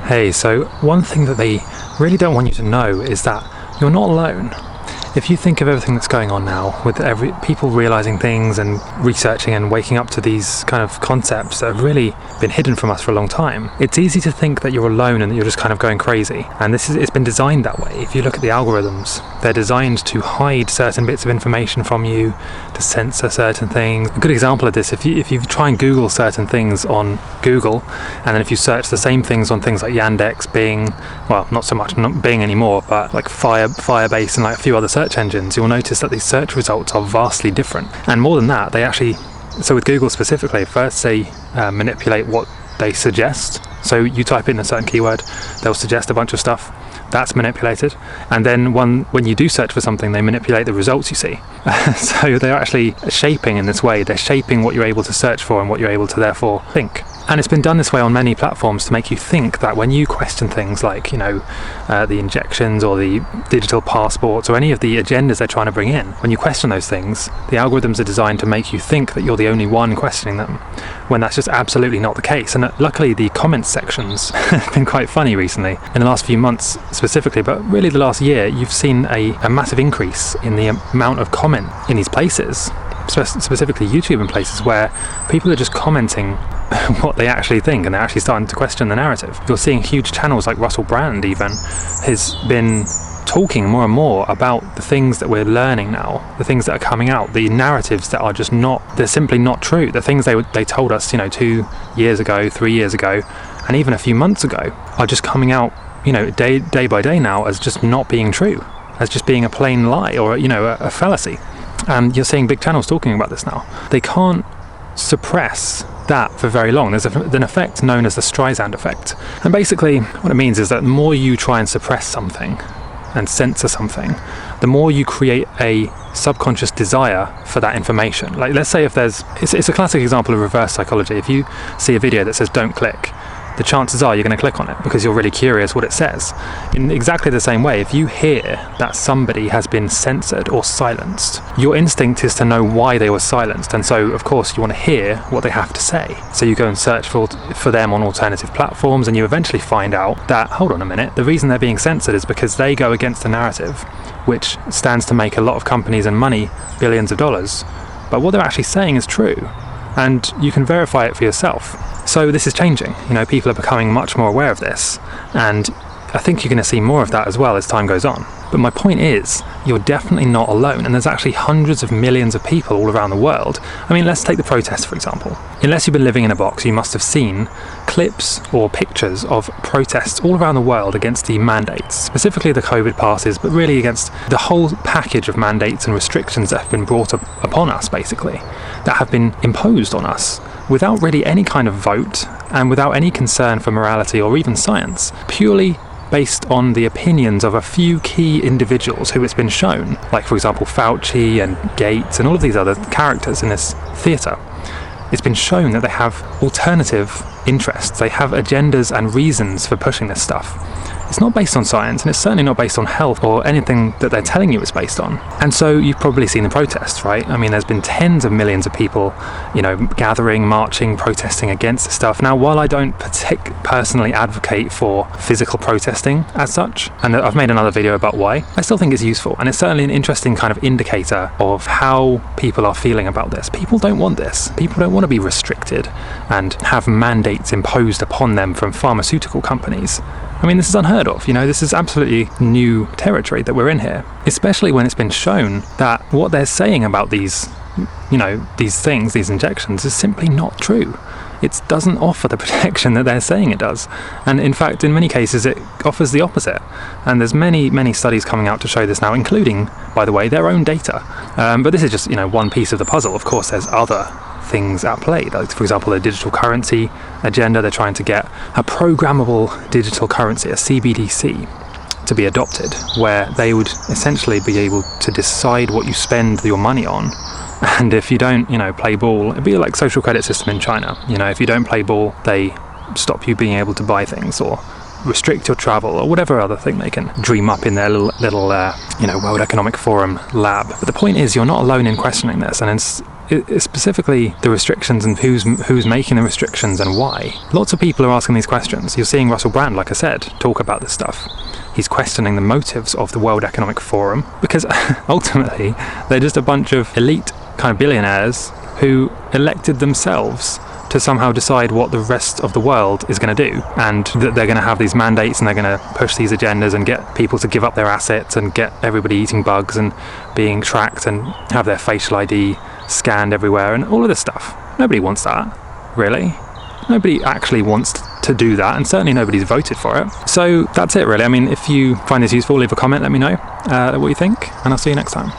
Hey, so one thing that they really don't want you to know is that you're not alone. If you think of everything that's going on now, with people realizing things and researching and waking up to these kind of concepts that have really been hidden from us for a long time, it's easy to think that you're alone and that you're just kind of going crazy. And it's been designed that way. If you look at the algorithms, they're designed to hide certain bits of information from you, to censor certain things. A good example of this, if you try and Google certain things on Google, and then if you search the same things on things like Yandex, Bing, well, not so much not Bing anymore, but like Firebase and like a few other search engines, you'll notice that these search results are vastly different. And more than that, so with Google specifically, first they manipulate what they suggest. So you type in a certain keyword, they'll suggest a bunch of stuff. That's manipulated. And then when you do search for something, they manipulate the results you see. So they're actually shaping in this way. They're shaping what you're able to search for and what you're able to therefore think. And it's been done this way on many platforms to make you think that when you question things like, the injections or the digital passports or any of the agendas they're trying to bring in, when you question those things, the algorithms are designed to make you think that you're the only one questioning them, when that's just absolutely not the case. And luckily the comments sections have been quite funny recently, in the last few months specifically, but really the last year, you've seen a massive increase in the amount of comment in these places, specifically YouTube and places where people are just commenting what they actually think, and they're actually starting to question the narrative. You're seeing huge channels like Russell Brand even has been talking more and more about the things that we're learning now, the things that are coming out, the narratives that are just they're simply not true. The things they told us 2 years ago, 3 years ago, and even a few months ago are just coming out day by day now as just not being true, as just being a plain lie or a fallacy. And you're seeing big channels talking about this now. They can't suppress that for very long. There's an effect known as the Thestreisand effect. And basically what it means is that the more you try and suppress something and censor something, the more you create a subconscious desire for that information. Like, let's say if it's a classic example of reverse psychology. If you see a video that says don't click, the chances are you're going to click on it because you're really curious what it says. In exactly the same way, if you hear that somebody has been censored or silenced, your instinct is to know why they were silenced, and so of course you want to hear what they have to say. So you go and search for them on alternative platforms, and you eventually find out that, hold on a minute, the reason they're being censored is because they go against the narrative, which stands to make a lot of companies and money billions of dollars. But what they're actually saying is true, and you can verify it for yourself. So this is changing. People are becoming much more aware of this, and I think you're going to see more of that as well as time goes on. But my point is, you're definitely not alone, and there's actually hundreds of millions of people all around the world. I mean, let's take the protests, for example. Unless you've been living in a box, you must have seen clips or pictures of protests all around the world against the mandates, specifically the COVID passes, but really against the whole package of mandates and restrictions that have been brought upon us, basically, that have been imposed on us without really any kind of vote and without any concern for morality or even science, purely based on the opinions of a few key individuals who it's been shown, like for example Fauci and Gates and all of these other characters in this theatre. It's been shown that they have alternative interests, they have agendas and reasons for pushing this stuff. It's not based on science, and it's certainly not based on health or anything that they're telling you it's based on. And so you've probably seen the protests, right? I mean, there's been tens of millions of people, gathering, marching, protesting against this stuff. Now, while I don't personally advocate for physical protesting as such, and I've made another video about why, I still think it's useful, and it's certainly an interesting kind of indicator of how people are feeling about this. People don't want this. People don't want to be restricted and have mandates imposed upon them from pharmaceutical companies. I mean, this is unheard of, this is absolutely new territory that we're in here, especially when it's been shown that what they're saying about these things, these injections, is simply not true. It doesn't offer the protection that they're saying it does. And in fact, in many cases, it offers the opposite. And there's many, many studies coming out to show this now, including, by the way, their own data. But this is just, one piece of the puzzle. Of course, there's other things at play, like for example the digital currency agenda. They're trying to get a programmable digital currency, a CBDC, to be adopted, where they would essentially be able to decide what you spend your money on. And if you don't play ball, it'd be like social credit system in China. If you don't play ball, they stop you being able to buy things or restrict your travel or whatever other thing they can dream up in their little World Economic Forum lab. But the point is, you're not alone in questioning this, and it's specifically the restrictions and who's making the restrictions and why. Lots of people are asking these questions. You're seeing Russell Brand, like I said, talk about this stuff. He's questioning the motives of the World Economic Forum, because ultimately they're just a bunch of elite kind of billionaires who elected themselves to somehow decide what the rest of the world is going to do, and that they're going to have these mandates and they're going to push these agendas and get people to give up their assets and get everybody eating bugs and being tracked and have their facial ID scanned everywhere and all of this stuff. Nobody wants that, really. Nobody actually wants to do that, and certainly nobody's voted for it. So that's it, really. I mean, if you find this useful, leave a comment, let me know what you think, and I'll see you next time.